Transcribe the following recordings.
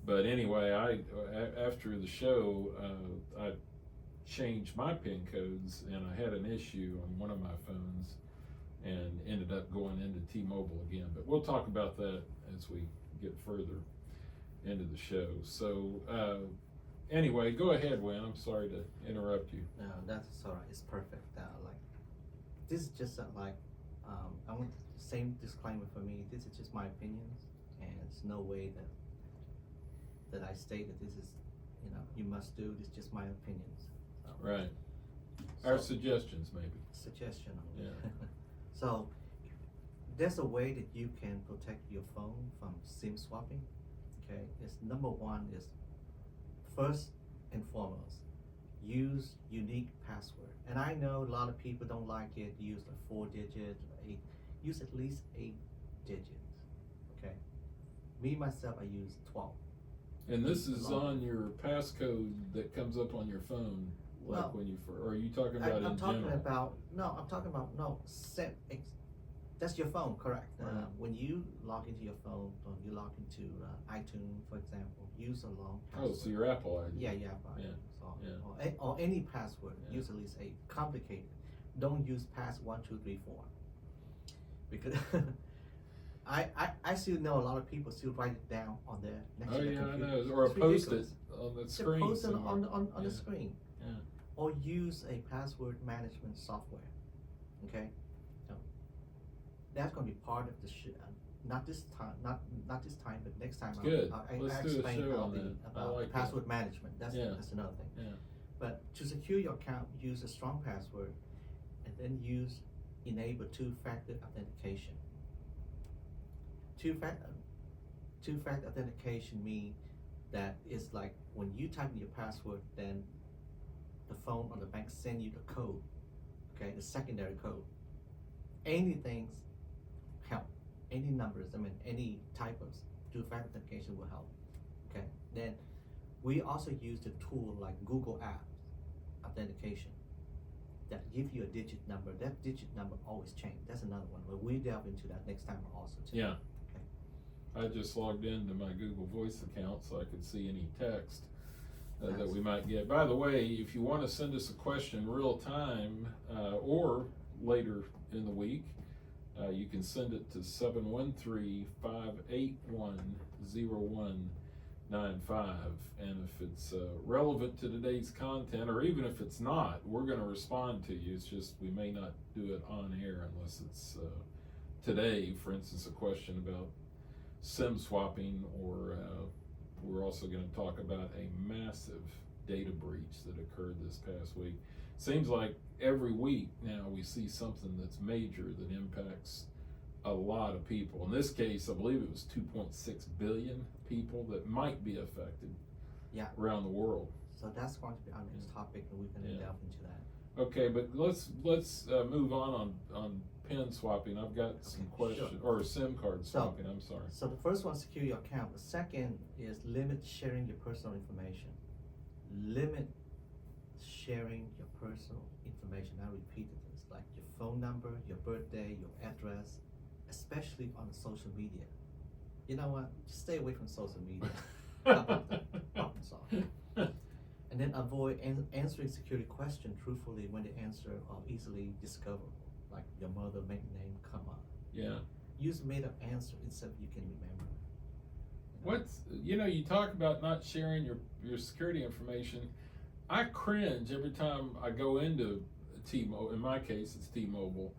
But anyway, after the show, I changed my PIN codes, and I had an issue on one of my phones, and ended up going into T-Mobile again. But we'll talk about that as we get further into the show. So anyway, go ahead, Win. I'm sorry to interrupt you. No, that's all right. It's perfect. Like this is just I want the same disclaimer for me. This is just my opinions, and it's no way that I state that this is, you must do. This is just my opinions. Right. So, Our suggestions, maybe. suggestion. Yeah. So there's a way that you can protect your phone from SIM swapping. Okay, it's number one is first and foremost, use unique password. And I know a lot of people don't like it. Use the 4 digit, 8. Use at least 8 digits. Okay. Me myself, I use 12. And this is on your passcode that comes up on your phone, like Well, when you, or are you talking about I'm in talking general? about no. I'm talking about no. That's your phone, correct? Right. When you log into your phone, or you log into iTunes, for example, use a long password. Oh, so your Apple ID. Yeah, yeah, Yeah, So, yeah. or any password. Yeah. Use at least 8. Complicated. Don't use pass 1, 2, 3, 4. Because I still know a lot of people still write it down on their next Oh to the yeah, I computer. know. Or It's post it ridiculous. on the Just screen. post it somewhere. on Yeah. the screen. Yeah. Or use a password management software. Okay, so that's going to be part of the not this time, not this time, but next time. Good. I Let's do a explain show how on that. I about like password management. That's another thing. Yeah. But to secure your account, use a strong password, and then use enable two-factor authentication. Two-factor authentication means that it's like when you type in your password, then the phone or the bank send you the code, okay, the secondary code. Anything help, any numbers, any type of two-factor authentication will help, okay. Then we also use the tool like Google Apps authentication that give you a digit number. That digit number always change. That's another one, but we delve into that next time also too. Yeah. Okay. I just logged into my Google Voice account so I could see any text that Nice. we might get. By the way, if you want to send us a question real time or later in the week, you can send it to 713-581-0195. And if it's relevant to today's content, or even if it's not, we're going to respond to you. It's just we may not do it on air unless it's today, for instance, a question about SIM swapping, or we're also going to talk about a massive data breach that occurred this past week. Seems like every week now we see something that's major that impacts a lot of people. In this case, I believe it was 2.6 billion people that might be affected around the world. So that's going to be our next topic, and we're going to delve into that. Okay, but let's move on PIN swapping. I've got some questions, or SIM card swapping. I'm sorry. So the first one, secure your account. The second is limit sharing your personal information. Limit sharing your personal information. I repeated this, like your phone number, your birthday, your address, especially on social media. You know what? Just stay away from social media. Problem solved. And then avoid answering security questions truthfully when the answer are easily discoverable, like your mother maiden name, comma. Yeah. Use made up answer instead you can remember. You talk about not sharing your security information. I cringe every time I go into T-Mobile. In my case, it's T-Mobile,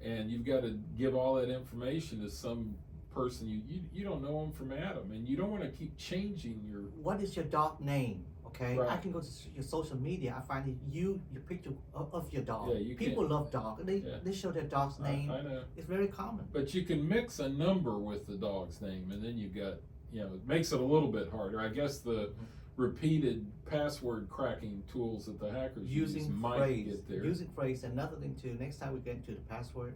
and you've got to give all that information to some person you don't know them from Adam, and you don't want to keep changing your. What is your dog name? Okay, Right. I can go to your social media. I find your picture of your dog. Yeah, you People can't- love dog. They show their dog's name. I know. It's very common. But you can mix a number with the dog's name, and then you got, it makes it a little bit harder. I guess the repeated password cracking tools that the hackers use might get there. Using phrase. Another thing too. Next time we get into the password,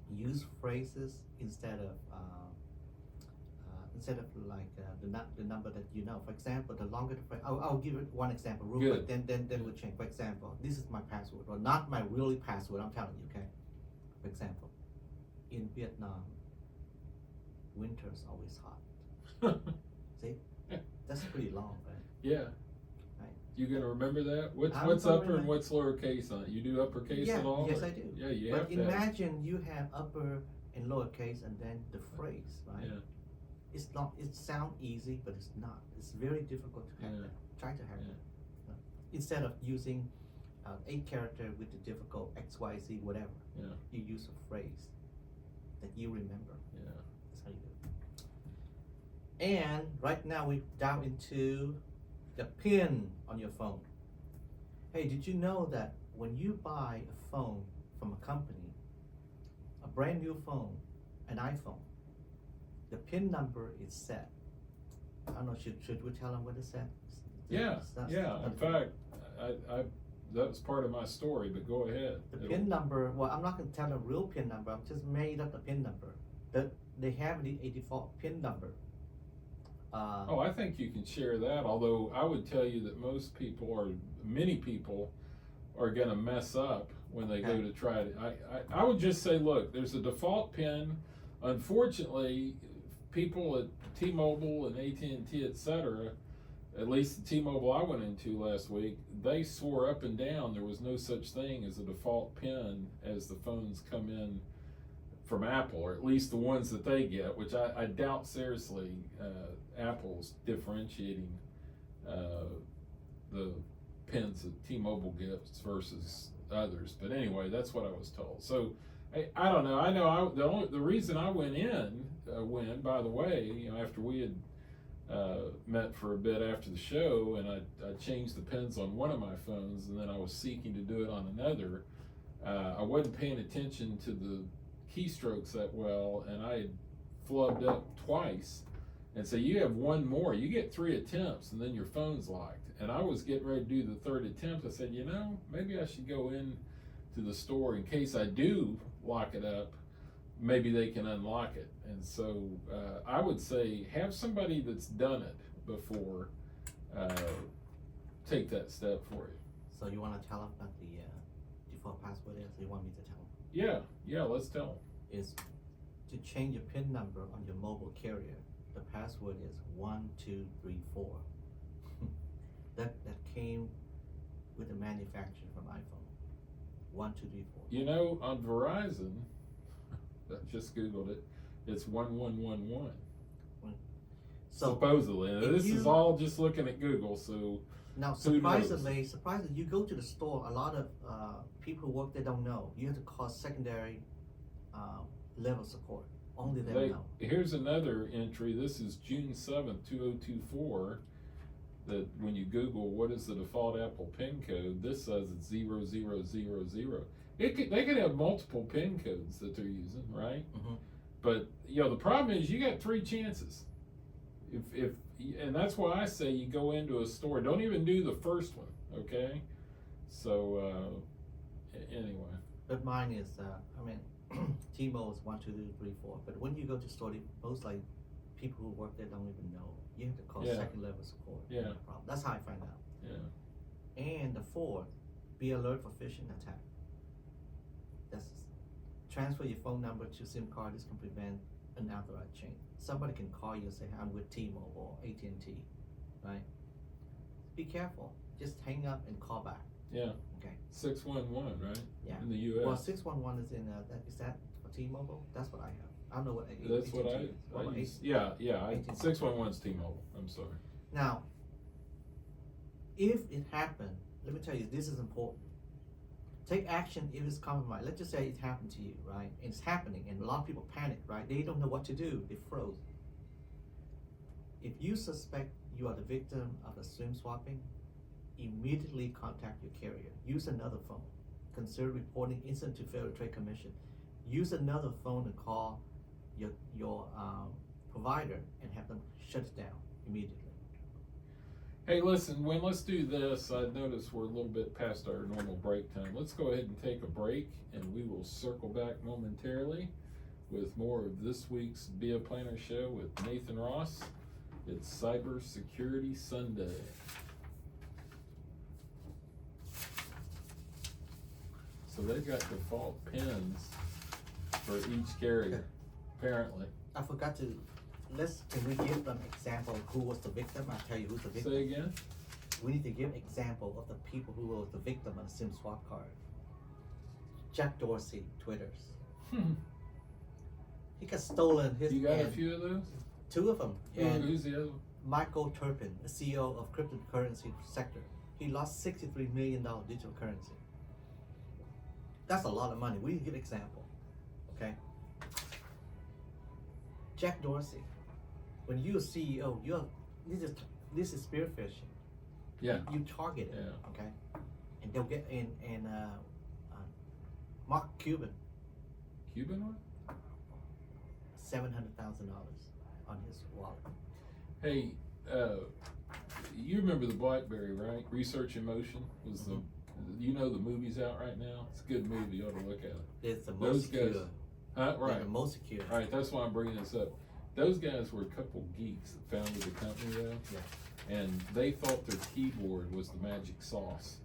use phrases instead of like the number that you know. For example, the longer the phrase. I'll give it one example real quick. Then we'll change. For example, this is my password, or not my really password. I'm telling you. Okay. For example, in Vietnam, winter's always hot. See, That's pretty long, right? Yeah. Right. You gonna remember that? What's I'm what's gonna upper and remember. what's lowercase on it? You do uppercase Yeah, at all? yes or- I do. Yeah, you But have to. have- imagine you have upper and lowercase and then the phrase, right? Yeah. It's not. It sounds easy, but it's not. It's very difficult to have Yeah. that. Try to have Yeah. that. Instead of using 8 character with the difficult X, Y, Z, whatever, Yeah. you use a phrase that you remember. Yeah. That's how you do it. And right now we down into the pin on your phone. Hey, did you know that when you buy a phone from a company, a brand new phone, an iPhone, the pin number is set. I don't know, should we tell them what it's set? Yeah. It's not- Yeah. In fact, I that was part of my story. But go ahead. The It'll- pin number, well, I'm not gonna tell the real pin number, I'm just made up the pin number. They have a default pin number. Oh, I think you can share that. Although I would tell you that most people, or many people, are going to mess up when they go Okay. to try it. I would just say, look, there's a default pin. Unfortunately, people at T-Mobile and AT&T, etc., at least the T-Mobile I went into last week, they swore up and down there was no such thing as a default pin as the phones come in from Apple, or at least the ones that they get, which I doubt seriously Apple's differentiating the pins that T-Mobile gets versus others. But anyway, that's what I was told. So I don't know. I know the reason I went in, by the way, after we had met for a bit after the show, and I changed the pins on one of my phones, and then I was seeking to do it on another. I wasn't paying attention to the keystrokes that well, and I had flubbed up twice. And so you have one more, you get 3 attempts, and then your phone's locked. And I was getting ready to do the 3rd attempt. I said, maybe I should go in to the store in case I do lock it up. Maybe they can unlock it. And so I would say have somebody that's done it before take that step for you. So you wanna tell them what the default password is, or you want me to tell them? Yeah, let's tell them. Is to change your PIN number on your mobile carrier. The password is 1234. that came with the manufacturer from iPhone. 1234. On Verizon, I just Googled it, it's 1111. So Supposedly. Now, if this is you- all just looking at Google, so now who knows? surprisingly, you go to the store, a lot of people who work there don't know. You have to call secondary level support. Only they know. here's another entry. This is June 7th, 2024. That when you Google what is the default Apple PIN code, this says it's 0000. They could have multiple PIN codes that they're using, right? Mhm. But the problem is you got 3 chances. If and that's why I say you go into a store. Don't even do the first one, okay? So anyway. But mine is, T-Mobile is 1234. But when you go to store, most like people who work there don't even know. You have to call Yeah. second level support. Yeah. No problem. That's how I find out. Yeah. And the 4th, be alert for phishing attack. That's transfer your phone number to SIM card. This can prevent an unauthorized chain. Somebody can call you and say, I'm with T-Mobile or AT&T, right? Be careful. Just hang up and call back. Yeah. Okay. 611, right? Yeah. In the U.S. Well, 611 is in is that for T-Mobile? That's what I have. I don't know what That's what AT&T is. What about use. AT&T? Yeah. AT&T. 611's T-Mobile. I'm sorry. Now, if it happened, let me tell you, this is important. Take action if it's compromised. Let's just say it happened to you, right? And it's happening, and a lot of people panic, right? They don't know what to do. They froze. If you suspect you are the victim of a SIM swapping, immediately contact your carrier. Use another phone. Consider reporting incident to Federal Trade Commission. Use another phone and call your provider and have them shut it down immediately. Hey, listen, let's do this. I notice we're a little bit past our normal break time. Let's go ahead and take a break, and we will circle back momentarily with more of this week's Be a Planner Show with Nathan Ross. It's Cyber Security Sunday. So they've got default pins for each carrier, apparently. I forgot to can we give them example of who was the victim? I'll tell you who's the victim. Say again? We need to give example of the people who was the victim of the SIM swap card. Jack Dorsey, Twitters. He got stolen his. You got a and few of those? Two of them. And Who's the other one? Michael Turpin, the CEO of cryptocurrency sector. He lost $63 million digital currency. That's a lot of money. We need to give example. Okay. Jack Dorsey, when you're a CEO, this is spearfishing. Yeah. You target it. Yeah. Okay. And they'll get Mark Cuban, Cuban one? $700,000 on his wallet. Hey, you remember the BlackBerry, right? Research in Motion was the. You know the movie's out right now. It's a good movie. You ought to look at it. It's the Those most secure. guys, huh? They're Right. the most secure. All right. That's why I'm bringing this up. Those guys were a couple geeks that founded the company, though. Yeah. And they thought their keyboard was the magic sauce.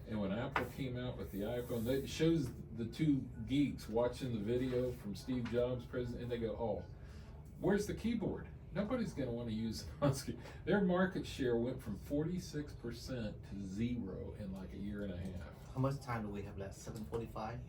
And when Apple came out with the iPhone, it shows the two geeks watching the video from Steve Jobs' president, and they go, "Oh, where's the keyboard? Nobody's going to want to use it." Their market share went from 46% to 0 in like a year and a half. How much time do we have left? 7:45.